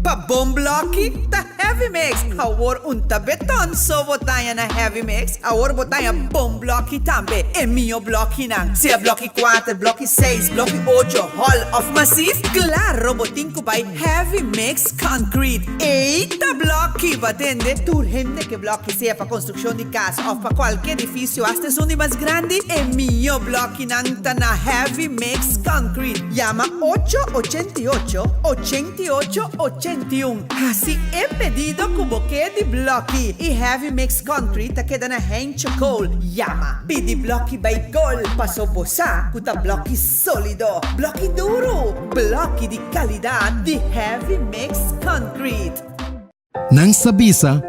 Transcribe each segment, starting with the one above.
Pa bom blocky, ta heavy mix. Awor unta beton so botanya na heavy mix. Awor botanya bom blocky tambe. E mio blocky nang. Sia blocky 4, blocky 6, blocky 8, hall of massif. Claro, botin ko by heavy mix concrete. Eita blocky, batende. Tu gente que blocky sea pa construcción de casa o pa cualquier edificio hasta son más grande. E mio blocky nang ta na heavy mix concrete. Llama 888 88 81. Así he pedido como que de blocky. Y heavy mix concrete queda na hencho coal. Llama. Pidi blocky by goal. Paso bosa. Kuta blocky sólido. Blocky duro. Blocky de calidad de heavy mix concrete. Nang sabisa,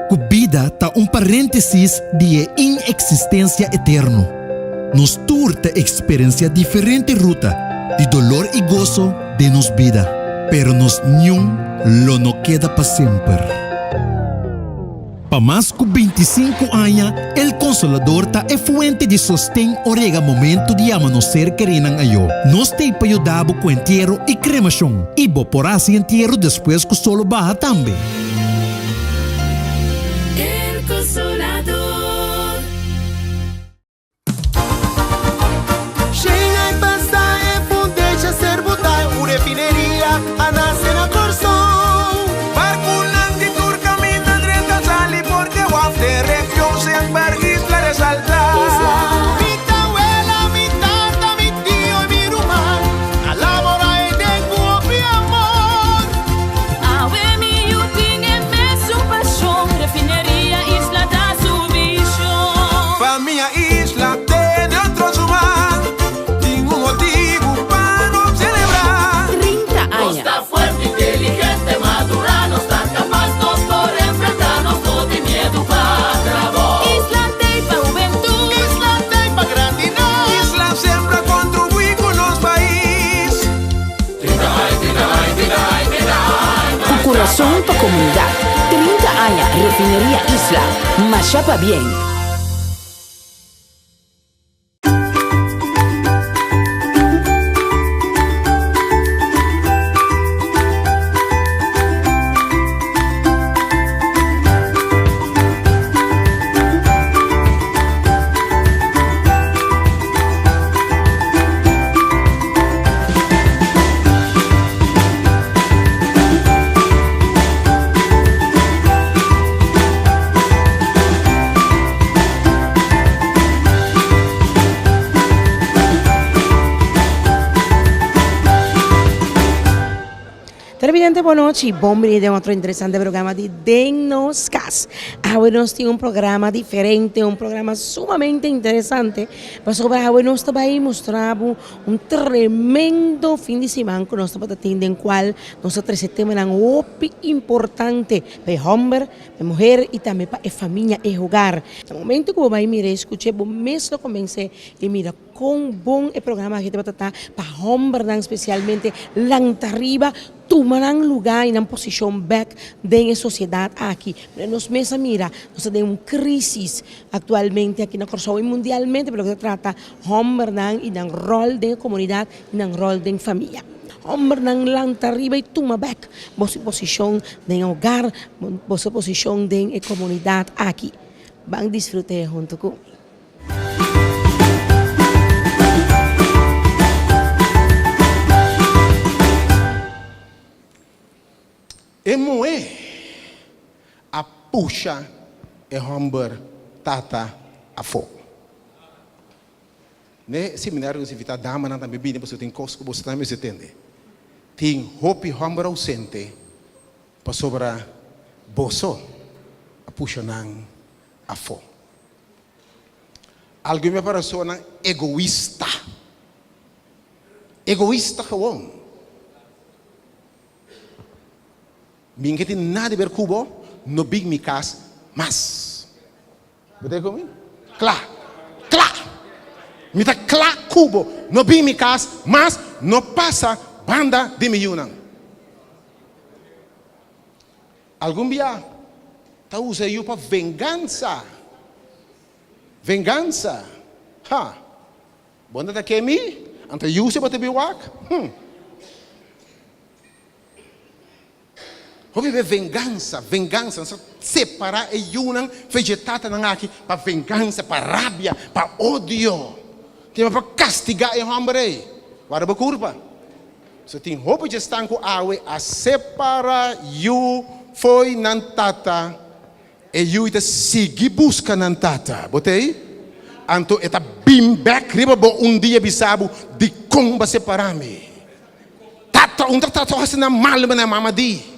kubida ta paréntesis de inexistência eterno. Nos turta experiencia diferente ruta de dolor y gozo de nos vida, pero nos niun lo no queda para siempre. Pa más que 25 años, el Consolador ta é fuente de sostén orega momento de amanecer querinan ayo. Nos te pa ayudabo com entierro y cremación, y bo por así entierro después que solo baja también. El Consolador. Refineria a nascer na Corsão. Barculão de tur caminho da direita sali porque o after região sem berguis la resaltar. Mita abuela, mi tata, mi tío y mi rumán. A labora e de guapo e amor. Awe mi uping é mesmo paixão. Refineria Isla da Subissão. Pa minha isla tem outros humanos. Tem motivo para nos celebrar. Está fuerte, inteligente, madura, no está capaz, nos por enfrentarnos, no de miedo para vos. Isla tem pa juventud, Isla tem pa gratidão. Isla sempre contribui com nosso país. Con corazón pa comunidad. 30 años, Refinería Isla. Machapa bien. Televidente, boa noite. Bom-vindo a outro interessante programa de Dennos Cas. Hoje nós temos programa diferente, programa sumamente interessante. Mas hoje nós também mostramos tremendo fim de semana que nós estamos tendo, em qual nós trazemos um op importante para o homem, para a mulher e também para a família e o hogar. No momento que eu vai mirar, escutei, eu mesmo comecei a mirar com bom o programa que vai tratar para o homem, especialmente lá arriba, tomarão lugar em uma posição back da sociedade aqui. Nós mesmos mira, nós temos uma crise atualmente aqui na Corsão e mundialmente, pelo que se trata homem e do rol da comunidade e do rol da família. Homem não lanta arriba e toma back a posição do hogar, a posição da comunidade aqui. Vamos desfrutar junto comigo. E moe a puxa e homber tata a fogo. Ne seminário se vita dama na bebida você tem cosco você também se entende. Tem hopi homber ausente para sobra boso a puxa nang a fogo. Alguma pessoa egoísta. Egoísta gewoon. Minha tem nada a ver com no big me cas mas. Betul comigo? Claro. Mita claro cubo no big me cas mas no passa banda de milhão. Algum dia tá usa eu para vingança. Vingança. Ha. Bunda da kemi, anta usa para te biwak. Hobby be vingança, separar e unang vegetata ng aqui para vingança, para rabia, para odio. Tem para castigar e hombre. Para ba curva. So tem hobby de estar com awe a separar you foi nan tata e you ita sigi busca nan tata. Botei? Anto eta bim back riba bo dia bisabu di kong ba separami. Tata tata kasi na mal na mama di.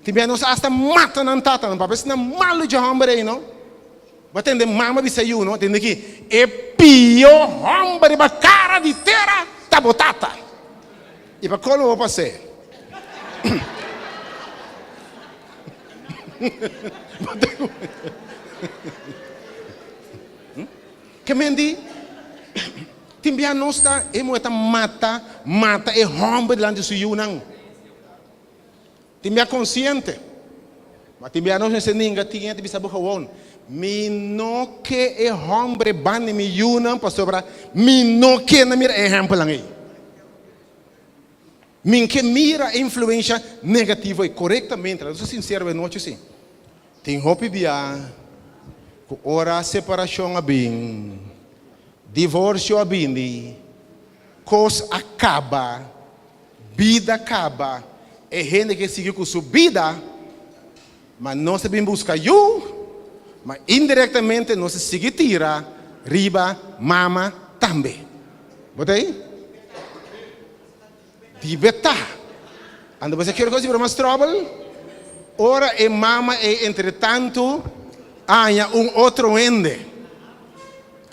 Tibiano sa hasta mata ng tata ng papes na malo de hombre, no? Batende mama bisa you, no? Tende ki e pio hombre ba cara di terra tabotata. E pa kolo mo pase. Kemendi timbiano sta e mo eta mata e hombre delante su yunang. Timbia consciente. Mas timbia não se ninga tinha de bisa buhawon. Mi no que e hombre bani mi yunam pa sobra mi no que na mira exemplo lang aí. Min que mira influência negativa e corretamente. Eu sou sincero noite sim. Tem hope bia com ora separação abin, divórcio abini, cos acaba, vida acaba. É gente que seguiu com sua vida, mas não se bem busca you, mas indiretamente não se sigue tira, riba, mama, também. Botei? Dibeta. Ando você quer coisa para mais trouble? Ora e mama e entretanto, há outro ende.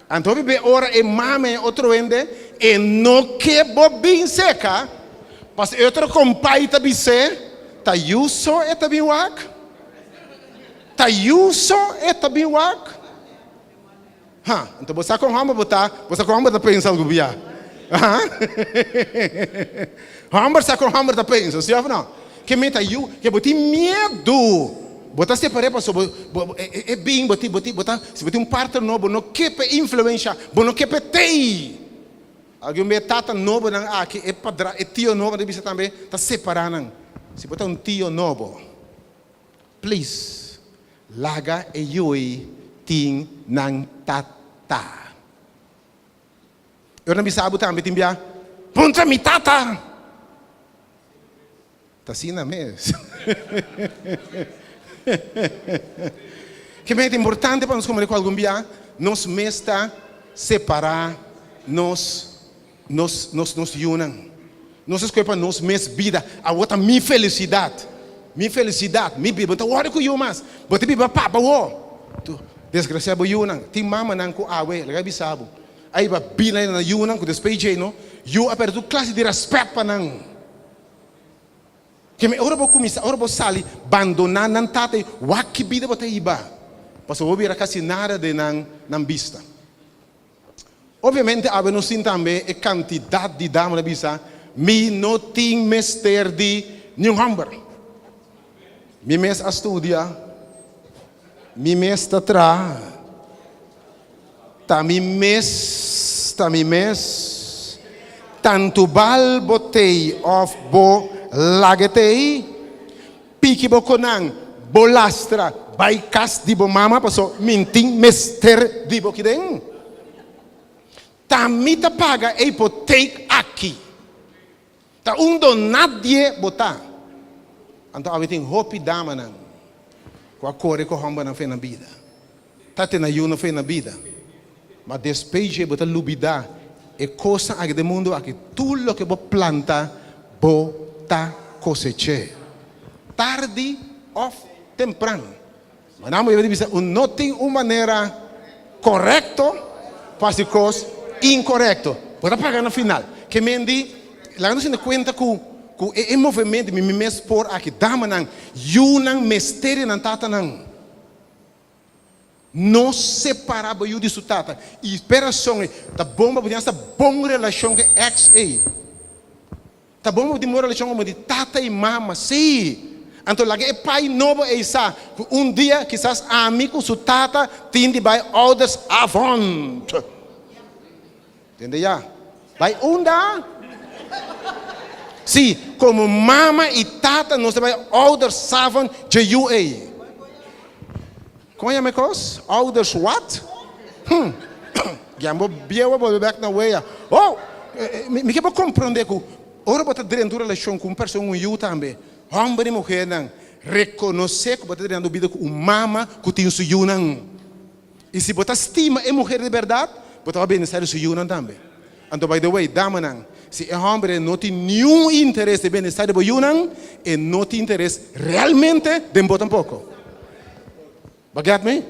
Então bebe ora e mama e outro ende e não que bobin seca. Pas outro compai tabi se, ta yuso e tabi wak. Ta yuso e tabi wak. Ha, então você com hamba botar, você com hamba da pensa algo bia. Ha? Hamba sa com hamba da pensa, se não? Que meta you, que boti medo. Botar separei para sobre é bem boti, se boti parte novo, no que pe influência, no que pe tei. Alguém me tata novo nang aqui é padra é tio novo de bisa também tá separando. Se botar tio novo, please, laga e yui ting nang tata. Eu não bisa abu também timbia, punta mi tata. Tá assim na mes. Que é importante para nós comunicar com algum dia, nos mesta separar nos unam. Nos escolha nos mes vida, a outra mi felicidade, mi vida. Então olha com eu mas, bote biba papa wo. Tu desgraçado unam, ti mama nang ko awe, laga bisabo. Aí ba bila na unam com despeje no, you aperto classe de respeito para nang. Que me ora bo kumisa, ora bo sali, abandonar nan tate, waki vida bote iba. Paso bo bira kasi nada de nang vista. Obviamente, abbiamo sentito também a quantidade de dames na bisa, mi não tem mestre de nenhum hamber. Mi mes a studia, mi mes ta tra, ta mi mes, tanto bal botei of bo lagetei, piki bo konang, bolastra, baikas di bo mama, paso minting mestre di bo kideng. Tamita paga e take aqui. Ta nadie botar. Então a tem hopi dama nang. Com a core com hamba na fe na vida. Tá tendo na fe na vida. Mas despeje botar lubida e coisa aqui do mundo aqui tudo que bo planta bota coseche. Tarde ou temprano. Mas não me dizer não tem uma maneira correta para se coisa incorreto, pode pagar no final. Que mendi, lá não se dá conta que o movimento me mes por aqui, dama nang, yunang mistério nang tata nang. Não separava eu de sua tata. E operação da bomba podia essa bom relação que ex-a. Da bomba de mora relação como de tata e mama, sim. Então lá é pai novo e sa, dia quizás amigo sua tata tende by others avant. Entende já? Vai unda. Sim, como mama e tata nós temos ouders saben de UA. Como é que é? Ouders what? Gambo biewa bo back na weia. Oh, me quer compreender que ora bota dentro da relação com pessoa um também. Homem e mulher não reconhecer que bota dentro da vida com mama que tem su não. E se bota estima é mulher de verdade, bota bem necessário su não também. Então by the way, dama não. Se é homem não tem nenhum interesse de bem-estar de não, e não tem interesse realmente de botar um pouco. Bagat me?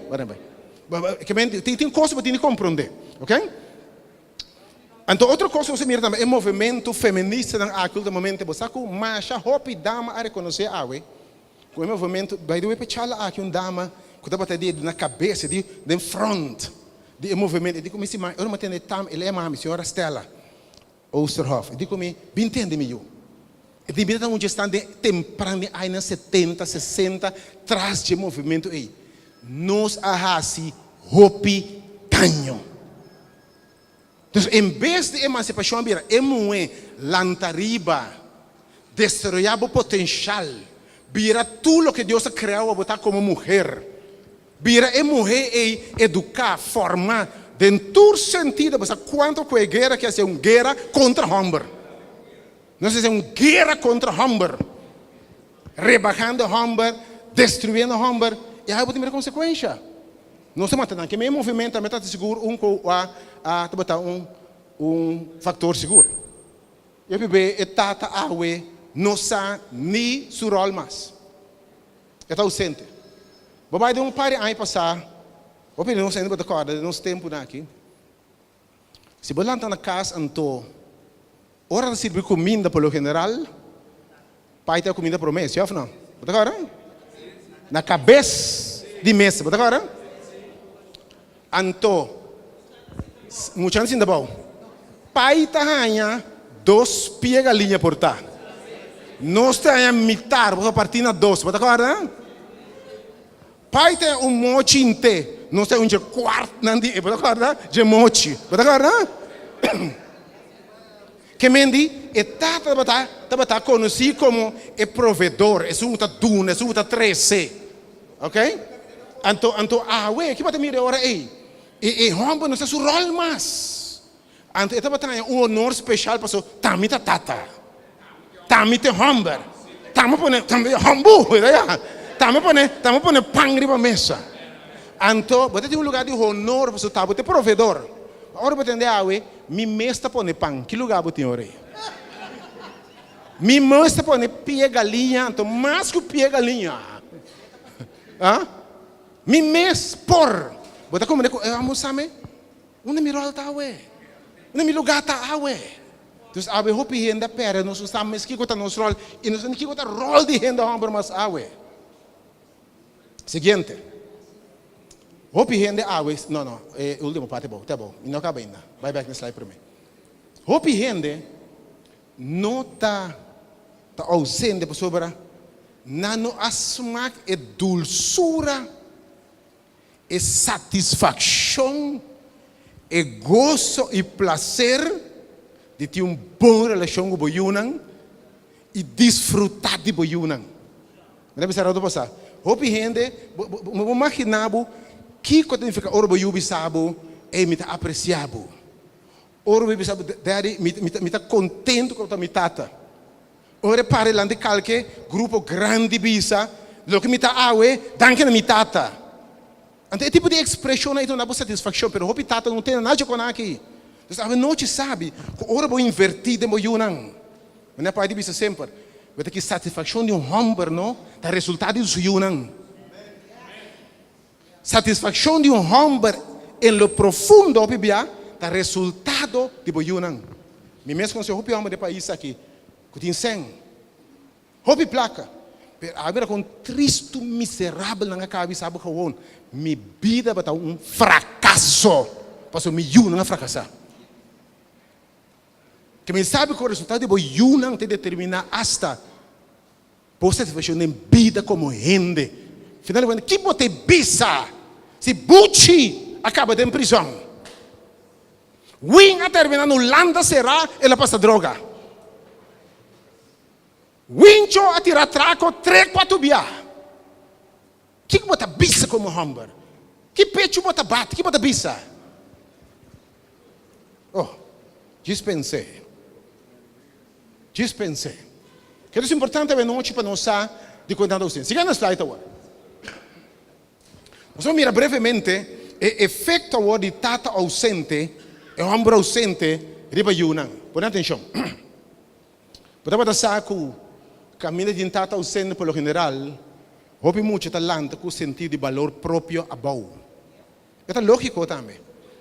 Tem coisas que tem que compreender, ok? Então, outra coisa que você mira também é o movimento feminista naquele momento. Você sabe, mas a roupa dama a reconhecer a o movimento, by the way, pechala aqui dama que estava até na cabeça, de front, de movimento. Eu digo, mas eu não entendo tam, ele é a senhora Stella Oosterhoff. Eu digo, me entende-me eu. Eu digo, então, onde está temprano, aí 70, 60, traz de movimento aí. Nós ahasi hopi tanho. Então, em vez de emancipação, é muito lantariba, destruir o potencial, vira tudo o que Deus criou a botar como mulher. Vira é mulher e educar, formar, dentro do sentido, mas quanto que é guerra que é uma guerra contra o homem. Não é uma guerra contra o homem, rebajando o homem, destruindo o homem. E aí vou ter consequência. Não se mata, que meu movimento também está seguro um fator seguro. Eu bebê etata awe não sa ni surol mas. Está ausente. Babai de par de anos passar, o pedido não se ainda acorda, não se tempo aqui. Se você está na casa anto, hora de servir comida pelo general, pai tem comida promessa, já não? Está agora? Na cabeça de mesa, está agora? Anto, muitos anos ainda bom. Pai tá 2 pies galinha por tá. Nós temos mitar, vou partir na 2, está agora? Pai tem mochi inte, nós temos quarto nandi, está agora? De mochi, está agora? Que mendi, tá conhecido como é provedor, é uma duna, é uma 13. Ok? Então, ué, que pode mirar agora aí? E homem não se su rol mais. Então, estava tendo honor especial para o tamita tata. Tamita homem. Tamita hambu, Tamo pone pangri para mesa. Então, você tem lugar de honor para o tabu, tem provedor. Agora você entender, mi mesta pone pang, que lugar você tem aí? Mi mesta pone pie galinha, então mais que pie galinha. Mi mes por. Bota como vamos sabe? Onde mi rol tá ué? Onde mi lugar tá ué? Dus abe hopi henda pera, nós estamos que gota nos rol e nós não que gota rol de henda homem mas ué. Seguinte. Hopi henda ué, não, último parte bom, tá bom. Não acaba ainda. Vai back na slide para mim. Hopi henda não tá ausente para sobre nano asmak e dulçura e satisfação e gozo e prazer de ter uma boa relação com o boiunang e desfrutar de boiunang. Não é pensar passar. Hopi gente, me imaginavo que quando fica ora boiubi sabo e me tá apreciado. Ora boiubi sabo daddy me tá contento com a minha tata. Ora pare lá de qualquer grupo grande bisa, lo que me tá danke na minha tata. Então, é tipo de expressão aí, não dá satisfação, mas o tata não tem nada com aqui. Então, a noite sabe que ora vou invertir de moiunang. Mas pai diz sempre, vai ter que satisfação de homem, não? Da resultado do yunang. Satisfação de homem em lo profundo, obvia, da resultado de boiunang. Me mesmo com o hopi homem de país aqui, que tem 100. Hopi placa. Agora com triste, miserável na cabeça, sabe que minha vida vai estar fracasso. Passou me não fracassar. Que me sabe que o resultado de não te determina hasta você se fechou em vida como rende. Finalmente, que bote bisa se Bucci acaba de prisão. Wing a terminar no Landa será ela passa droga. Wincho a tirar traco 3-4 bia. Que bota bisa como hamburger? Que pecho bota bate? Que bota bisa? Oh, dispensei. Que é importante é não para nós de cuidar da ausência. Siga na slide agora. Nós vamos mirar brevemente o efeito agora de tata ausente, e hamburger ausente, riba yunang. Põe atenção. Para passar com caminho de tata ausente, pelo general, houve muito talento com sentido de valor próprio a bom. É lógico também.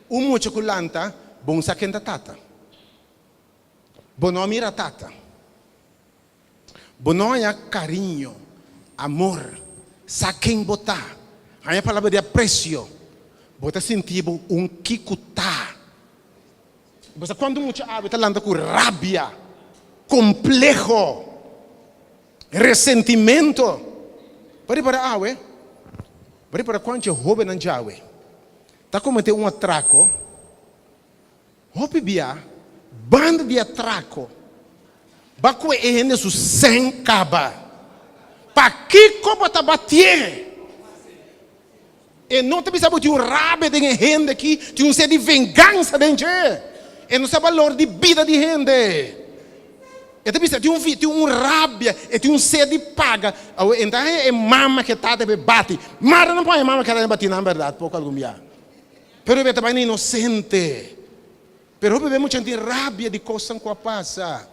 Muito com lanta, bom saquem da tata. Bom não mira tata. Bom não é carinho, amor, saquem botar. A minha palavra de apreço. Bota sentido kikuta. Mas quando muito ave talento com rabia, complexo, ressentimento. Para awe, para quando é jovem não jawe, tá cometendo atraco, hope bia, banda de atraco, baco ene su sem caba, pa que como tá bater, e não te precisa de rabe de gente aqui, de sede de vingança de gente, e não sabe valor de vida de gente. E precisa de rabia, e de sede paga. Então é mama que está de bate. Mas não pode mama que está de bate, na verdade, pouco algum dia. Pero ele também é inocente. Pero ele muita gente rabia de coisas que passa.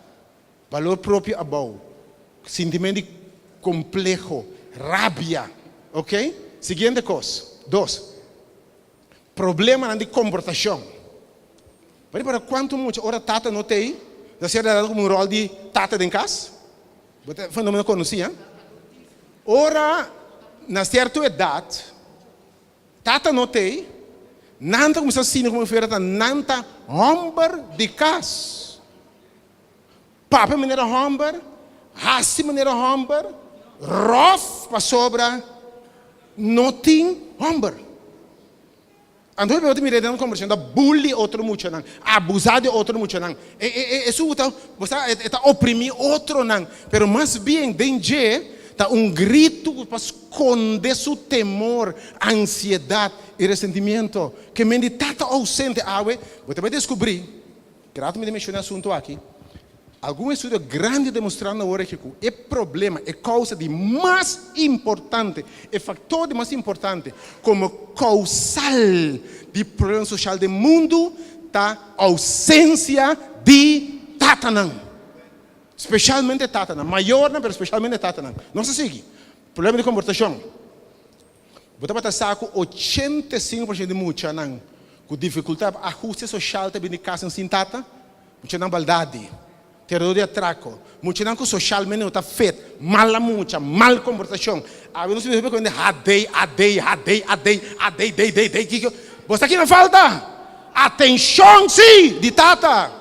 Valor próprio abau. Sentimento complexo, rabia. Ok? Seguinte coisa. 2. Problema de comportação. Para quanto muito hora tata não tem? Da ser dado como rol de tata em casa. Você não conhecia? Ora, na certa idade, tata não tem, nanta como se assim como feira nanta hamburger de casa. Papa maneira hamburger, hassi maneira hamburger, rof para sobra, não tem hamburger. Então eu me redendo conversando, bully outro muito não, abusar de outro muito não. Isso está oprimir outro não. Pero mais bem dentro tá grito para esconder seu temor, ansiedade e ressentimento que me está ausente. Você vai descobrir, grato me mencionar assunto aqui. Algum estudo grande demonstrando agora que o problema, a causa de mais importante, o fator de mais importante, como causal de problema social do mundo, tá ausência de tatanã. Especialmente tatanã, maior, mas especialmente tatanã. Não se segue. Problema de comportação. Você vai estar com 85% de muita não, com dificuldade, ajuste social também de casa sem tata, muita não baldade. Terror de atraco, muito não que socialmente está feito, mal comportação. A não se vê quando adei. Você aqui não falta atenção sim de tata.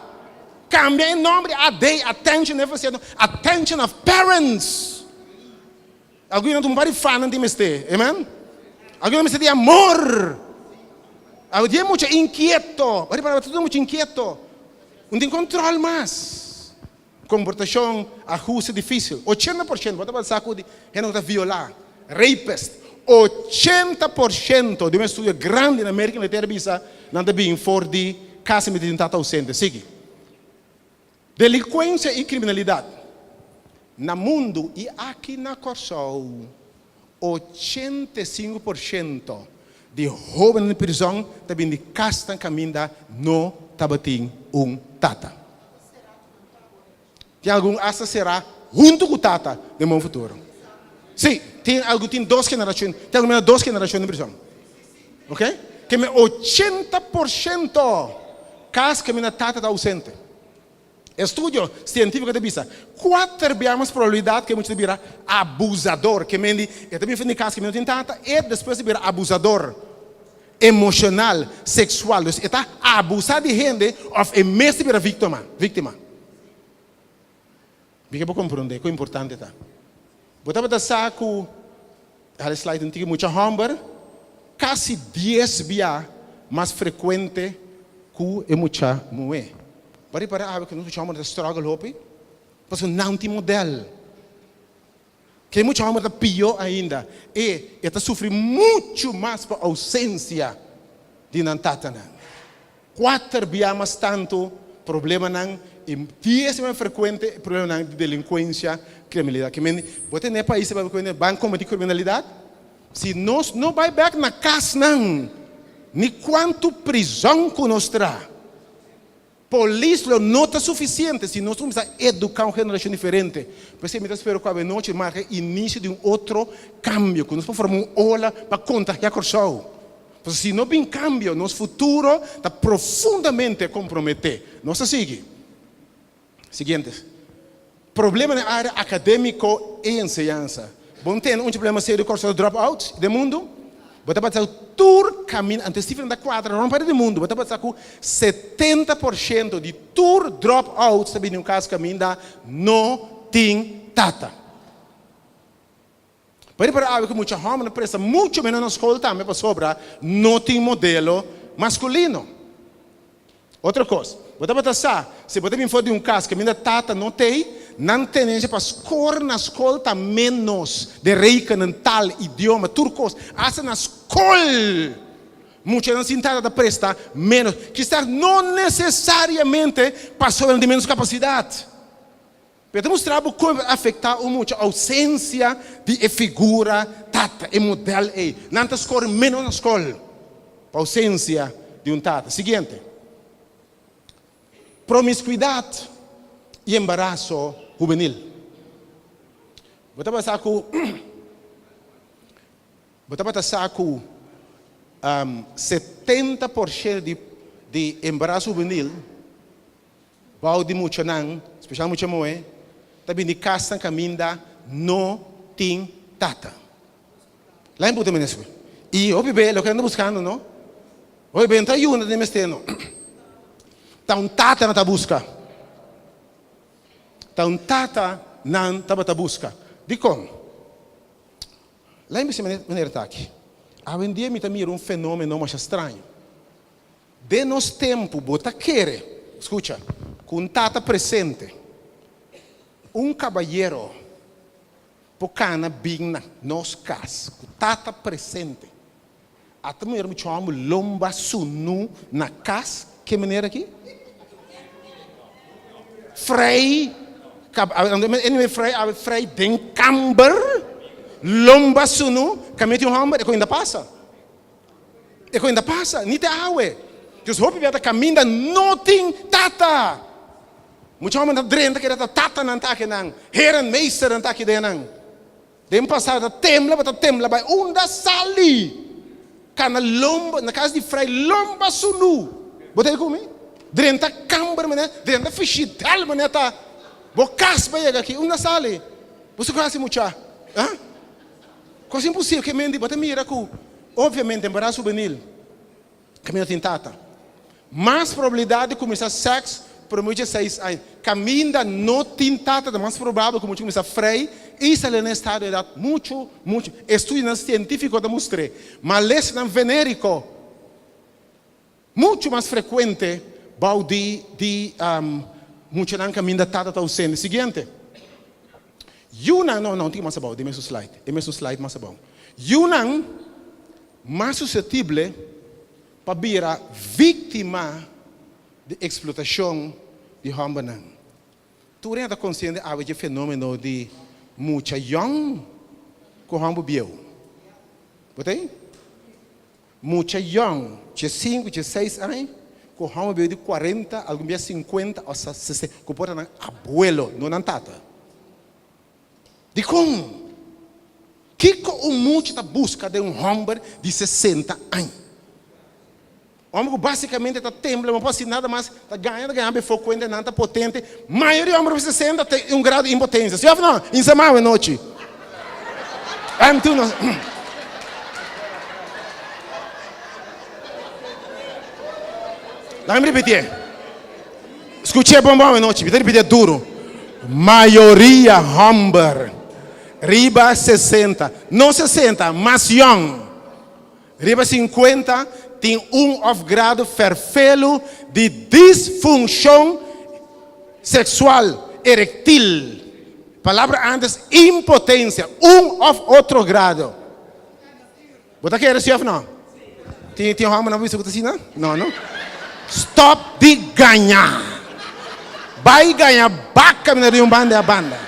Cambia em nome adei, attention, attention of parents. Alguém não tem um fã de mestre, amen? Alguém não me de amor. Alguém é muito inquieto, para tudo muito inquieto. Não tem controle mais. Comportação, ajuste difícil. 80%, vou pensar que não está violar, rapist. 80% de um estudo grande na América Latina não está bem for de casa de tata ausente. Sigue. Delinquência e criminalidade. No mundo e aqui na Corsol, 85% de jovens na prisão também de casa caminha não tabatim tata. Tem algum essa será junto com o tata no meu futuro. Sim, tem 2 gerações, tem algumas 2 gerações de prisão. Ok? Que 80% caso que minha tata está ausente. Estudo científico de bisa 4 vezes probabilidade que muito vira abusador, que me também fez caso que minha tata e depois vira abusador emocional, sexual, está abusar de gente of a mesmo vira vítima. Porque vou compreender que é importante tá. Botava da saco, a slide antiga muito hamburger, quase 10 vezes mais frequente que é muita moe. Para que não chamamos de struggle hope, porque não tem modelo. Que muitos homens está pior ainda. E está sofrendo muito mais por ausência de nantata. 4 vezes tanto problema não. E 10 mais frequente problema de delinquência, criminalidade. Que você não é país para cometer criminalidade? Se nós não vai back na casa não, nem quanto prisão que nós traz. Polícia não está suficiente se nós vamos educar uma geração diferente. Por isso, eu espero que a noite marque o início de outro cambio, que nós podemos formar uma ola para contagiar o pessoal. Porque se não tem cambio, nosso futuro está profundamente comprometido. Nós seguimos. Seguinte. Problema na área acadêmica e ensinança. Bom, tem um problema sério com os dropouts do mundo. Você vai passar tour caminho, antes de da quadra, não para do mundo. Você vai passar com 70% de tour dropouts, sabe, no caso caminho da não tem tata. Para que muita gente presta muito menos na escola também para sobrar, não tem modelo masculino. Outra coisa, você vai passar, se você me for de um caso caminho da tata não tem tendência para escolar na escola tá menos de reica em tal idioma, turcos, assim na escola, muita gente sentada da presta menos, que está não necessariamente passou de menos capacidade. Para mostrar como afetar muito a ausência de figura tata e modelo aí, não está escolar menos na escola, a ausência de um tata. Seguinte, promiscuidade e embaraço juvenil. Você vai passar com 70% de embaraço juvenil, vai de muito não, especialmente moe, também de casa caminho não tem tata. Lá em Puta Menesco. E o bebê, lo que anda buscando, não? O bebê está indo de mesteno. Tá tata na busca. Tá tata não está busca. De como? Lembre-se, maneira tá aqui. Hoje em dia, me mira fenômeno mais estranho. De nos tempo, bota querer, escuta, com tata presente, caballeiro, pocana bigna, nos cas, com tata presente. Até me chamo lomba sunu na cas, que maneira aqui? Frei, frei den camber, lomba sunu, caminho de hamber, e ainda passa. E ainda passa, nem te awe. Dus hoop je dat caminho não tem tata. Muito homem da drenta que era tata não tá aqui não. Herren meester não tá aqui dentro. Dem passar da temla, vai onda sali. Kana lomba, na casa de frei lomba sunu. Botei comigo? Drenta camber mané, drenta fichital mané tá. Bocas para aqui, onda sali. Você conhece muito? Hã? Coisa impossível que mendi, bota mira com. Obviamente, embaraço juvenil. Caminho tem tata. Mais probabilidade de começar sexo por muito 6 anos. Caminho não tem tata, mais provável que começar frei. Isso é no estado de idade muito. Estudo científico demonstrou. Mas no venérico, muito mais frequente, muito não caminho da tata está ausente. Seguinte. Não, tem mais bom. Dê-me esse slide mais bom. Yunnan, mais suscetível para virar vítima de explotação de homem. Tu ainda consciente de fenômeno de muita young com homem biel. Botei? Muita young, de 5, de 6 anos, com homem biel de 40, algum dia 50 ou 60, com porta abuelo, não tata. De como? Que o mundo está busca de homem de 60 anos? O homem basicamente está temblando, não pode ser nada mais, está ganhando bem frequente, não está potente. A maioria do homem de 60 tem grau de impotência. Se ouve não, em semana e noite. I'm too no. Deixa eu repetir. Escutei bom e noite, vou repetir duro. Maioria homem, riba 60, não 60, mas young. Riba 50, tem grado vervelo de disfunção sexual erectil. Palavra antes, impotência, ou outro grado. Você quer esse ou não? Tem uma na vista assim, não? Não. Stop de ganhar. Vai ganhar, baca de um banda a banda.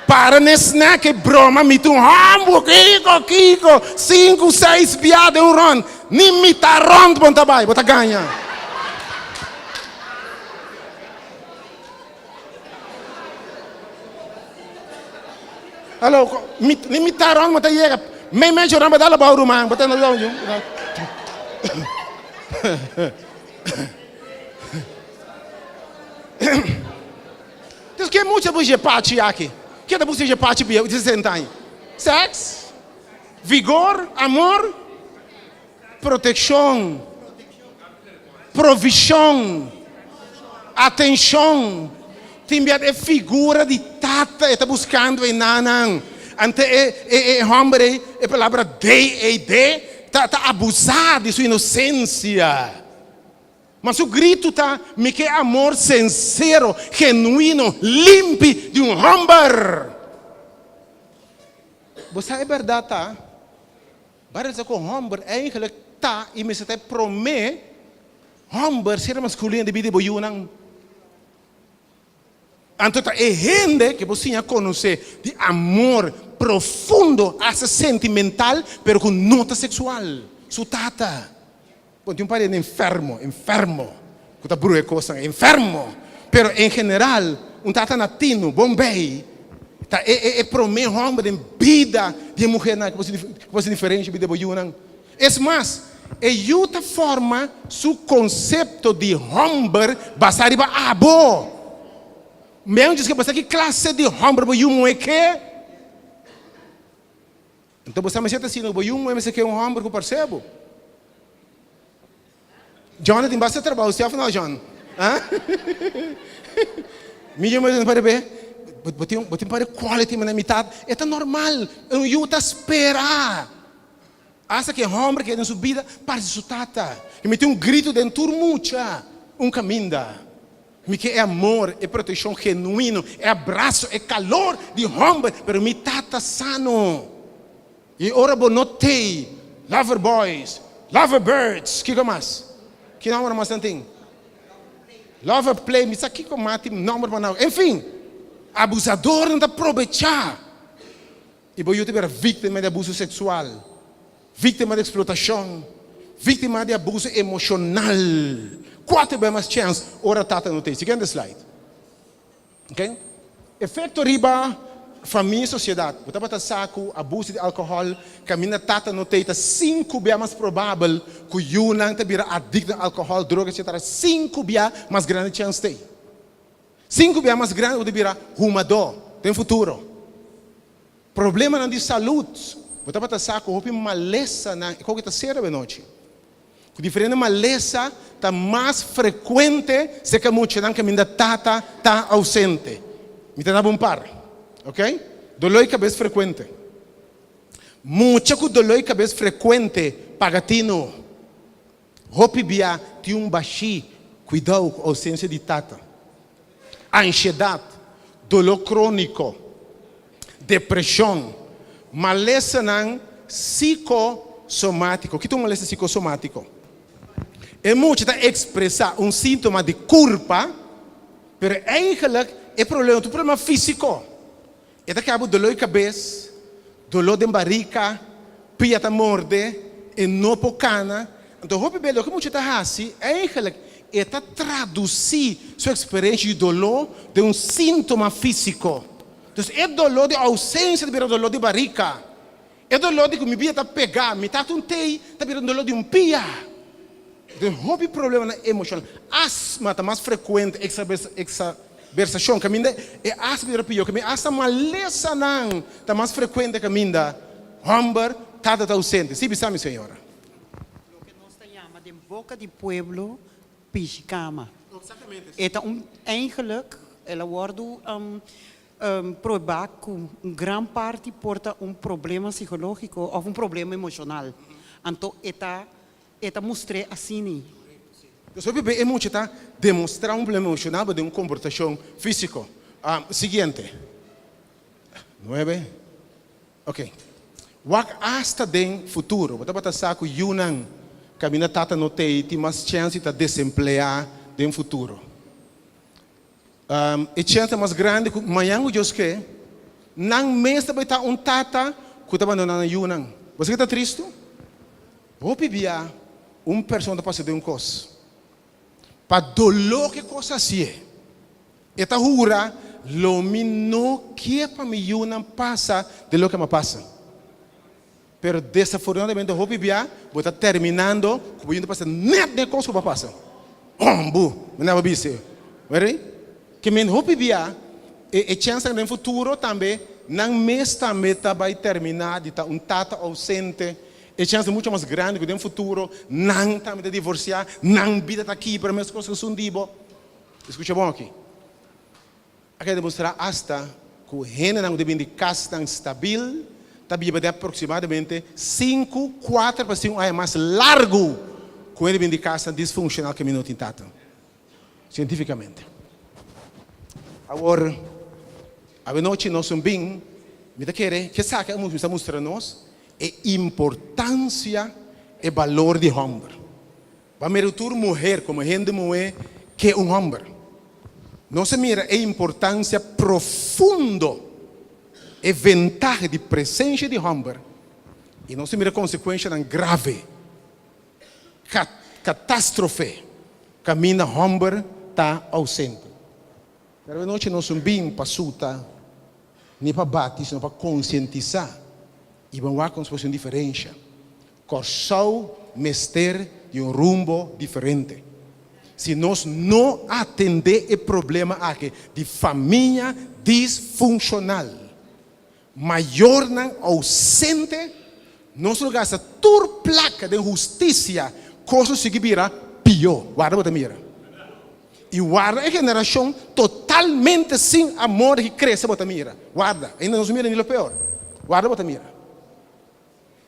Para nesse que broma, me tu hambo, Kiko, 5, 6 piadas um ron. Nem me tá rondo, bom trabalho, você ganha. Alô, nem me tá rondo, você chega. Me chorando, dá la bauru, man, você não dá Diz que muita gente parte aqui. Que é você já parte de 60 anos? Sexo, vigor, amor, proteção, provisão, atenção. Tem a figura de tata está buscando em nanang. Ante homem a palavra de tá abusado de sua inocência. Mas o grito está, me quer amor sincero, genuíno, limpo de um homem. Você é verdade, tá? Parece que o homem eigenlijk tá e me se te promete, homem ser masculino de vida boiunang. Então é gente que você já conhece de amor profundo, hasta sentimental, pero com nota sexual. Su tata. Tem um parente enfermo, que está bruxa, enfermo. Pero em geral, tata latino, bombay, promete homem de vida de mulher que você diferente de vida boiunang. É mais, ele forma seu conceito de homem basado em abo. Mesmo diz que você que classe de homem boiunang é que? Então você me sente assim, boiunang é que um homem que eu percebo. John tem bastante trabalho, você afinal, John? Mídia mais para ver, botem para quality na metade, é normal, eu estou esperar. Acha que homem que na sua vida parece sua tata, que me tem grito dentro mucha, caminho. Me que é amor, é proteção genuíno, é abraço, é calor de homem, pero me tata sano. E ora bonotei, lover boys, lover birds, que mais? Que não mais tem? Lover play, me sabe que mate, não mais. Enfim, abusador não aproveitar. E vou ter vítima de abuso sexual, vítima de explotação, vítima de abuso emocional. 4 vezes mais chance, ora tata não tem. Seguinte slide. Ok? Efeito riba, família e sociedade. Você pode saco, abuso de álcool, caminha tata não tem, 5 vezes mais provável que o Yunang vira adicto a álcool, drogas, etc. 5 vezes mais grande chance tem. 5 vezes mais grande que virar fumador, tem futuro. Problema de saúde. Você pode saco, houve maleza na qualquer terceira noite. O diferente maleza está mais frequente se que muito não caminha tata está ausente. Me dá um par. Ok? Dolor de cabeça frequente. Muito que dolor de cabeça frequente, pagatino. Hopi bia tem baixi, cuidado com a ausência de tata. Ansiedade, dolor crônico, depressão, maleza não psicossomático. O que é maleza psicossomático? É muito expressar sintoma de culpa, mas eigenlijk é problema físico. É que há dolor de cabeça, dolor de barriga, piata morde, e não pocana. Então, o que muito está assim, eigenlijk é traduzir sua experiência de dolor de sintoma físico. Então, é dolor de ausência, de dolor de barriga. É dolor de que me está pegar, me está virando dolor de pia. Então, o problema emocional. Asma está mais frequente, exacerbação, que é asma de pio, que essa maleza não está mais frequente que homem está ausente. Sim, sabe, senhora? O que nós chamamos de boca de pueblo, piscama. Exatamente. Então, eigenlijk, ela wordt provar que grande parte porta problema psicológico ou problema emocional. Então, esta mostra assim. Então, é muito demonstrar problema emocional de comportação físico. Seguinte. 9. Ok. Wak hasta den futuro. Bota saco yunang camina tata no tem mais chance de desemplear den futuro. E chance mais grande que amanhã o Deus que não mesmo vai estar tata que está abandonando yunang. Você que está triste? Vou pedir pessoa para fazer coisa. Para dolor que coisa assim é. Esta jura lo mi no que para mim yunang passa de lo que me passa. Pero desafortunadamente o bibia está terminando como indo passar net de coisa que passa. Me não vai ser. Vere? Que men o bibia chance no futuro também não mês também vai terminar de estar tata ausente. E chance muito mais grande que no futuro não também de divorciar, não vida tá aqui para minhas coisas são dibo. Escuta bom aqui. Aqui demonstrar hasta que o rene não deve de casa tão estável. Também de aproximadamente 4 para 5 anos mais largo com ele de casa disfuncional que minuto em tata. Cientificamente. Agora, a noite nós somos bem, me querer que sabe que está mostrando-nos a importância e valor de homem. Para mim, toda mulher, como gente mulher, que é homem. Não se mira a importância profunda e vantagem de presença de homem e não se mira a consequência grave, catástrofe, caminha homem está ausente. Pero a noite nós somos bem para suta, nem para bater, nem para conscientizar e vamos lá com uma diferença. Corsau mestre de rumbo diferente. Se nós não atender o problema aqui de família disfuncional, maior não ausente, nós não gasta toda placa de justiça, coisa se vira pior. Guarda para mira. E guarda a geração totalmente sem amor que cresce para mira. Guarda, ainda não mira nem o pior. Guarda para mira.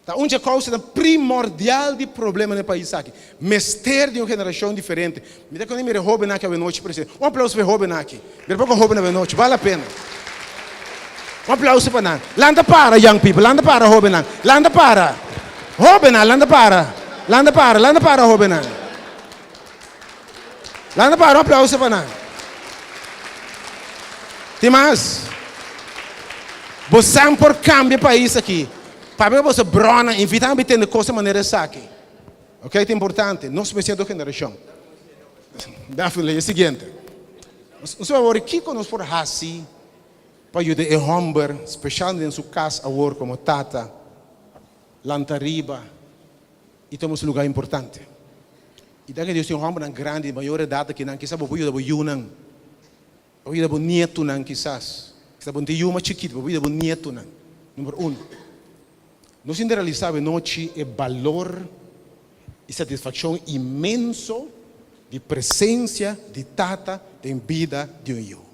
Tá onde causa primordial de problema no país aqui. Mestre de uma geração diferente. Me dá quando mira jovem aqui a noite, por exemplo. Aplauso para jovem aqui. Depois com jovem a noite, vale a pena. Aplauso para nós. Landa para, young people. Landa para, jovem. Landa para. Jovem, landa para. Landa para, jovem. Landa para, aplauso para nós. Tem mais? Você por cambia país aqui. Para você brona, invitar a ter coisa maneira aqui. Ok? É importante. Nós precisamos da geração. Da filha, é o seguinte. Você vai ver o que nós por assim para ajudar o homem, especialmente em sua casa, agora como tata, lantariba, e temos um lugar importante. E daí Deus tem um homem grande, maior idade que não quizás vou ajudar o Yunan, vou ajudar o nieto não quizás, quizás vou ter uma chiquita, vou ajudar o nieto não. Número 1. Nós generalizamos noite o valor e satisfação imenso de presença de tata em vida de um eu.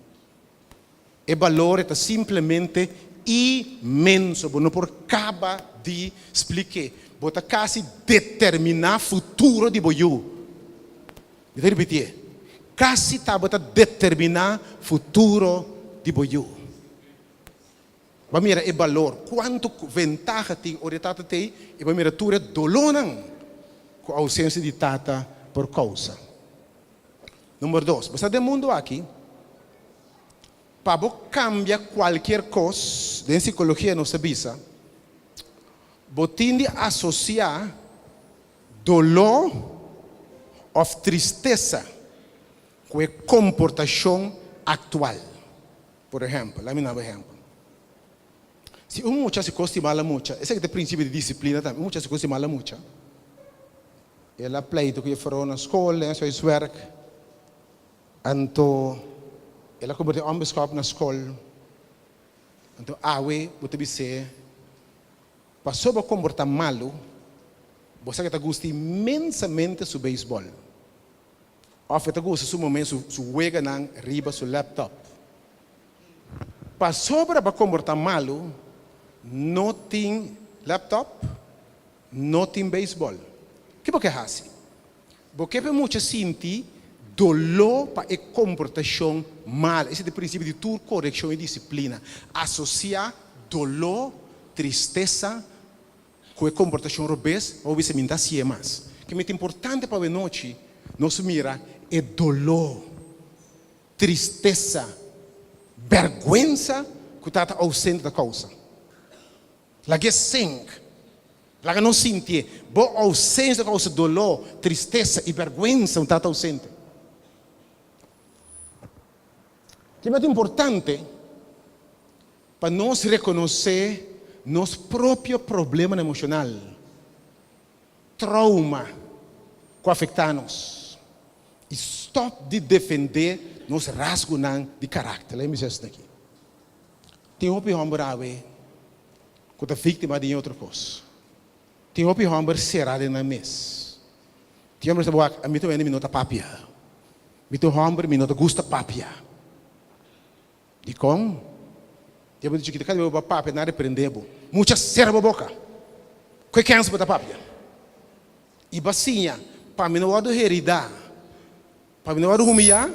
O valor é simplesmente imenso, não por acaba de explicar, bota quase determinar o futuro de boiú. Vou repetir, quase está bota determinar o futuro de boiú. Vamos mirar o valor, quanto vantagem tem o tata tem, e vamos mirar tudo dolor com a ausência de tata por causa. Número 2, você tem mundo aqui. Para cambiar qualquer coisa, em psicologia não se avisa, você tem de associar dolor ou tristeza com a comportação atual. Por exemplo, lá me dá um exemplo. Se mucha se costa mala mucha, esse é o princípio de disciplina também. Mucha se costa mala mucha. Ela pleito que foram na escola, em seu werk. Então, ela converteu ambeskap na escola. Então, você dizer, passou a comportar malo, você que gosta imensamente do beisebol. Ou você gosta do momento, su juega na riba, su laptop. Passou a comportar malo, não tem laptop, não tem beisebol. O que você faz? Porque você sente dolor para a comportação mal. Esse é o princípio de tudo correção e disciplina. Associar dolor, tristeza, com a comportação robês, ou você minta assim mais. Que é muito importante para a noite, nós mira é dolor, tristeza, vergüenza que está ausente da causa. Lá que sing, lá que não sentir, boa ausência da causa, dolor, tristeza e vergüenza está ausente. Que é muito importante para nós reconhecer nosso próprio problema emocional, trauma que afeta-nos, e stop de defender nos rasgos de caráter. Lembra disso aqui? Tem um homem bravo que é vítima de outra coisa. Tem um homem cerrado na mesa. Tem um homem que me toca minuto papia. Me toca homem minuto gusta papia. E como? Tem um que cada vez papia nada prendebo. Muita serva boca. Que cansa botar papia. E bacinha para mim não há de herida. Para mim não há de humilhar,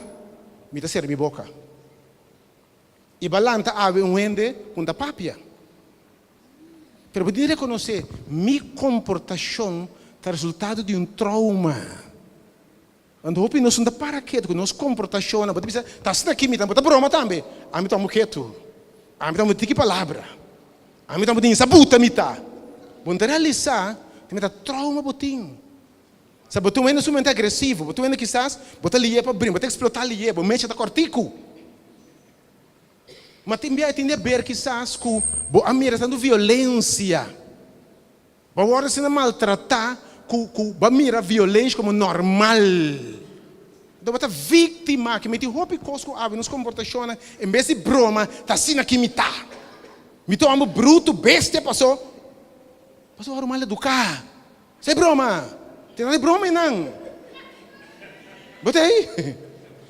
me dá ser minha boca. E balanta ave ende com da papia. Pero poder reconhecer minha comportação é resultado de trauma. Quando hopi nós não para quieto, nós comportação, não pode pensar, tá sendo aqui me dá broma também. A mim tá quieto. A mim tá muito que palavra. A mim tá muito sabuta me tá. Bom realizar, tem tá trauma botinho. Se botou ainda somente agressivo, botou ainda quizás, botar lié para brincar, botar explotar lié, botar mexe da cortico. Mas também tem a ver quizás com a mira tendo violência. A hora se não maltratar, com a mira violência como normal. Então botar vítima que mete roupa e cosco ave nos comportações, em vez de broma, tá assim aqui me tá. Me tô amo bruto, bestia passou a mal educar. Sem broma. Tem nada de broma não. Botei.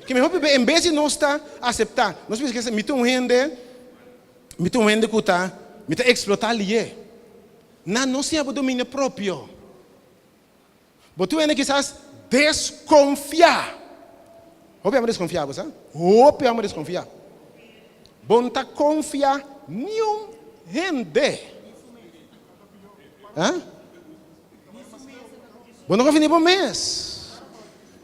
Que me roupa em vez de nós estar aceitar, nós pensamos que me tô rende que está, me tá explotar ali. Não se abre domínio próprio. Botou ainda quizás desconfiar. Roupa é desconfiar, você? Roupa é desconfiar. Bom tá confiar nenhum rende. Hã? Bom não confia nem mês.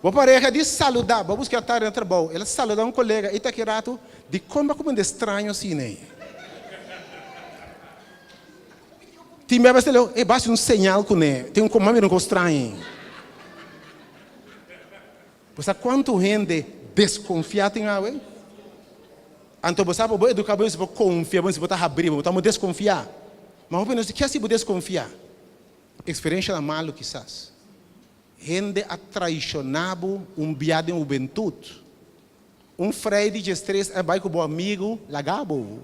Vou pareja de saludar, vou buscar tarde no trabalho. Ela saluda um colega e está aqui rato de como é estranho assim, né? Tem bem bastante, basta um sinal com ele. Tem um comando que estranho. Você quanto gente desconfiar tem a ver? Então você pode educar, você pode confiar, você pode abrir, você pode desconfiar. Mas você quer se desconfiar? Experiência mal quizás. Gente atraicionado viado em juventude. Freire de estresse vai com o amigo, lagabo.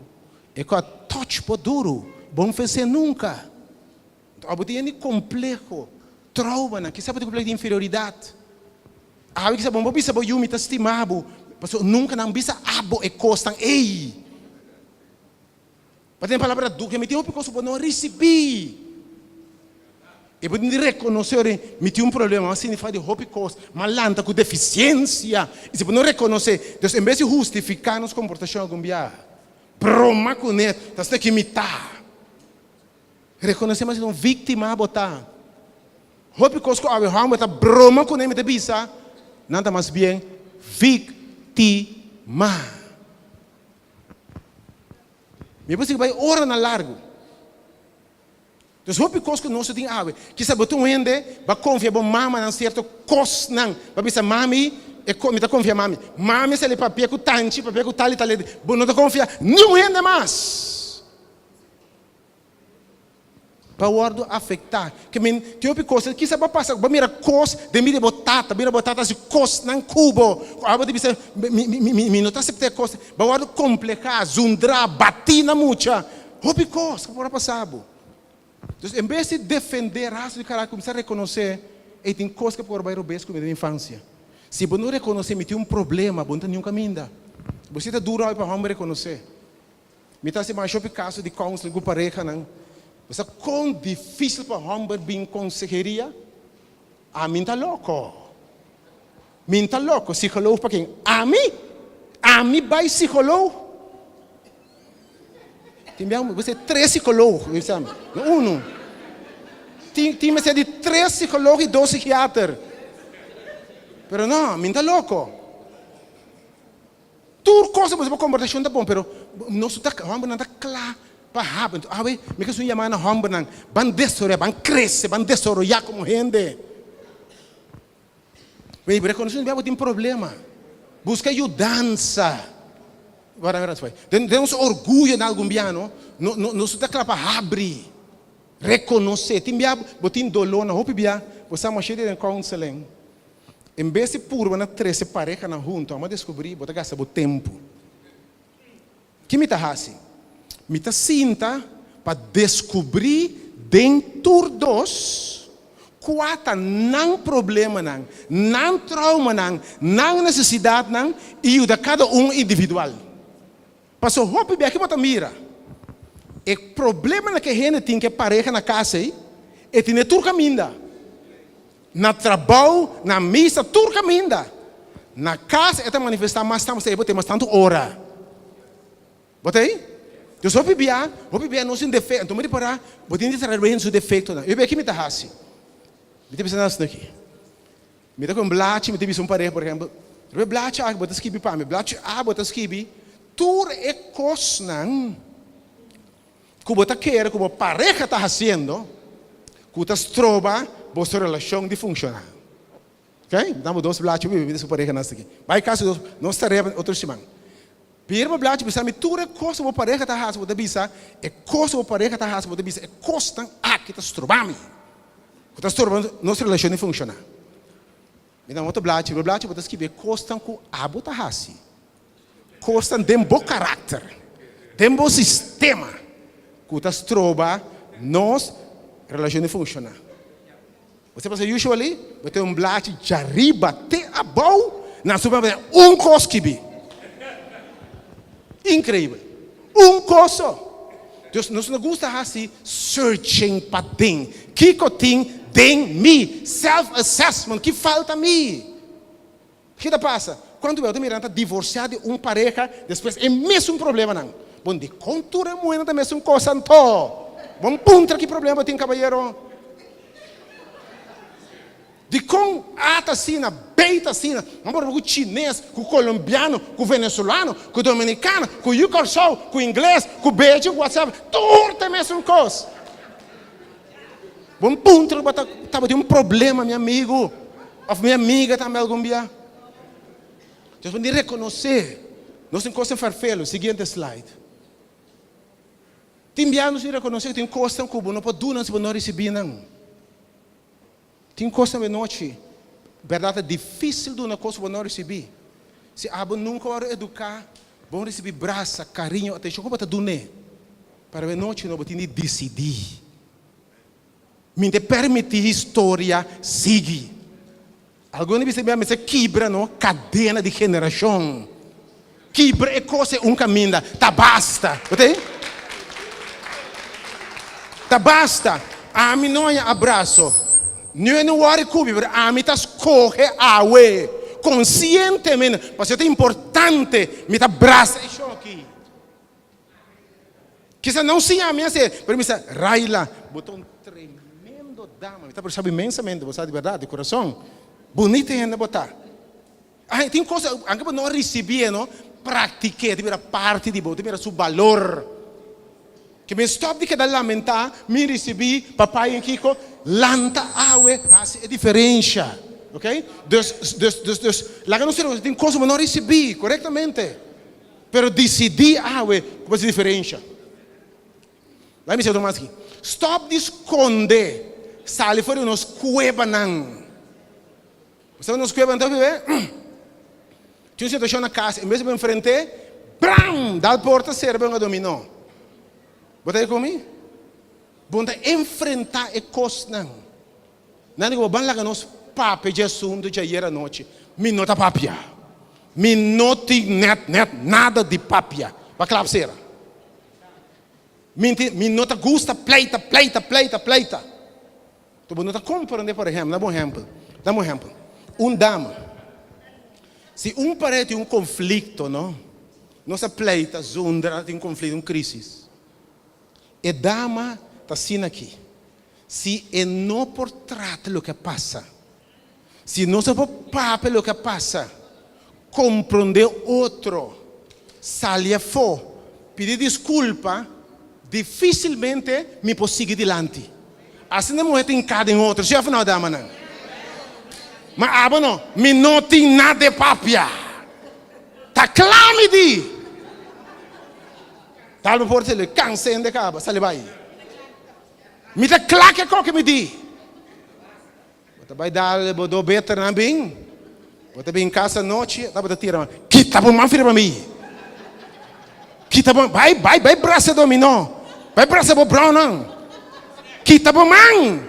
É com a touch por duro. Bom fazer nunca. Então, tem complexo. Trauma, que sabe de complexo de inferioridade. Que sabe, bom, bisa bo yumi estimado. Mas nunca não bisa abo e costam ei. Mas tem palavra do que me tem porque eu não recebi. E pode reconhecer, me tem problema, mas significa de roupa coisa, malanta com deficiência. E se não reconhecer, então, em vez de justificar nos comportações com biar, broma com ele, então tem que imitar. Reconhecer, mas não vítima a botar. Roupa coisa com a alma, tá broma com ele, me bisa, nada mais bem, vítima. Me você vai orar na largo. Então, roupa coisa que nós temos a ver, que sabe tu ende, vai confiar bom mama não certo cos não, vai pensar mami e me tá confiar mami se ele papel com tanti, papel com tal, bom não tá confiar, não ende mais. Para o ordo afetar, que men tem outra coisa, que sabe passar, vai mirar cos, de mira botata se cos não cubo, agora de pensar, me não tá aceitar coisa, vai o ordo complicar, zundra, batina mucha, roupa coisa que pode passar. Então, em vez de defender a raça de caráter, começar a reconhecer, e tem coisas que por bairro bem como da infância. Se você não reconhecer, me tem um problema, você não tem um caminho. Você está duro para vamos reconhecer. Me está se mais caso de counseling com pareja, não. Você quão difícil para vamos vir conseguiria? A mim está louco. Mim está louco, psicólogo para quem? A mim vai psicólogo. Você 3 psicólogos, sabe? Não. Tem você de 3 psicólogos e 2 psiquiatras. Pero não, me tá louco. Tudo coisa você pode conversar tá bom, pero não está claro para happen. Me que chamar na hamba nang ban desore, ban cresce, ban desarrollar como gente. Bem, reconhecer que tem problema. Busca ajudança. Temos orgulho em algum biano, não está claro para abrir. Reconhecer, tem dolor na roupa bia, você é cheio de counseling. Em vez de puro na 13 pareja na junto, vamos descobrir, botar gasta o tempo. Que me tá assim? Me tá sinta para descobrir dentro dos quatro não problema não trauma não necessidade e o de cada individual. Passou roupa bia que bota mira. O problema que a gente tem que pareja na casa é ter tudo caminho. Na trabalho, na missa, tudo caminho. Na casa, é manifestar mais tempo, você tem mais tanto hora. Botei? Eu só bebia não sem defeito. Então, me parar, vou ter que trazer o defeito. Eu bebo aqui, me tá assim. Me tem pensando nisso aqui. Me tá com blate, me tem visto pareja, por exemplo. Eu blate, bota skibi para mim. Blate, bota skibi. Tudo é coisa, que você quer, que a pareja está fazendo, que você trova, vossa relação de funcionar. Ok? Damos 2 blates, eu vi pareja nessa aqui. Vai caso não estaremos outra semana. Primeiro blate, você me tudo é coisa que a pareja está fazendo, você bisa, é coisa que a pareja está fazendo, você bisa, é coisa que está trovando. Que está trovando nossa relação de funcionar. Me dá outro blate, você escreve coisa que a abo está fazendo. Coisa de bom caráter, de bom sistema, que está trovando nossa relação de funcionar. Você passa usually, você tem um blate de arriba até abaixo, na sua cosquibi. Incrível. Coisa. Deus não gosta assim, searching para dentro. Que tem dentro mim? Self-assessment, que falta a mim? O que passa? Quando eu estou divorciado de pareja, depois é mesmo problema não. Bom, de contura é muito da mesma coisa, então. Vamos punta que problema tem, cabalheiro. De com atacina, beitacina, vamos com o chinês, com o colombiano, com o venezuelano, com o dominicano, com o yucarsol, com o inglês, com o beijo, com o WhatsApp, tudo é a mesma coisa. Vamos punta, estava de problema, meu amigo, ou minha amiga também algum dia. Então, vamos reconhecer, não tem coisa farfelo, seguinte slide. Tem bianos de reconhecer que tem coisa que não pode durar se não receber não. Tem coisa na noite, verdade é difícil de uma coisa que não receber. Se a nunca vai educar, vão receber braça, carinho, atenção, como está dune? Para a noite não tem de decidir. Me permitir a história seguir. Alguns percebem que quebra não cadeia de geração. Quebra é coisa caminho, tá basta, ok? Tá basta. A mim não é abraço. Não worry cubi, a mim tá escorre a we. Conscientemente, porque é importante, me tá abraça e choque. Que se não se a minha se, permissa, Raila, botou tremendo dama, me tá percebendo imensamente, você de verdade, de coração. Bonita ainda botar. Tem coisa, anche para não receber, não, pratiquei, tem parte de botar, tem seu valor. Que me stop de que da lamentar, me recebi, papai e Kiko, lanta awe, faz a diferença, ok? Lá que não sei, tem coisa que não recebi, corretamente, pero decidi awe, faz a diferença. Lá me diz mais aqui, stop de esconder, sale fora nos cueva não. Você nos cueva então viver? Tinha uma situação na casa, em vez de me enfrentar, bram, dá a porta serve um dominó. Botei comigo? Bota enfrentar a coisa não. Não digo, vamos lá que nós papi de assunto de ayer à noite. Me nota papia. Me nota nada de papia. Para claro será. Me nota gusta pleita. Tu nota compreender, por exemplo, dá um exemplo. Dama. Se parede tem conflito, não? Nossa pleita, zundra, tem conflito, crise. E dama está assim aqui. Se não por trata o que passa, se não se por papel o que passa, compreender outro, sair fora, pedir desculpa, dificilmente me posso seguir adiante. Assim não é tem cada em outro, chefe não dama não. Mas não, me não tem nada de papia. Tá claro me di. Tá no porto ele cansa de caba, sale vai. Me tá claro que qualquer me di. Você vai dar do better na bem. Você vem em casa à noite, tá para tirar. Que tá bom, filho para mim. Que tá bom, vai braço dominó. Vai braço pro brown não. Que tá bom, man.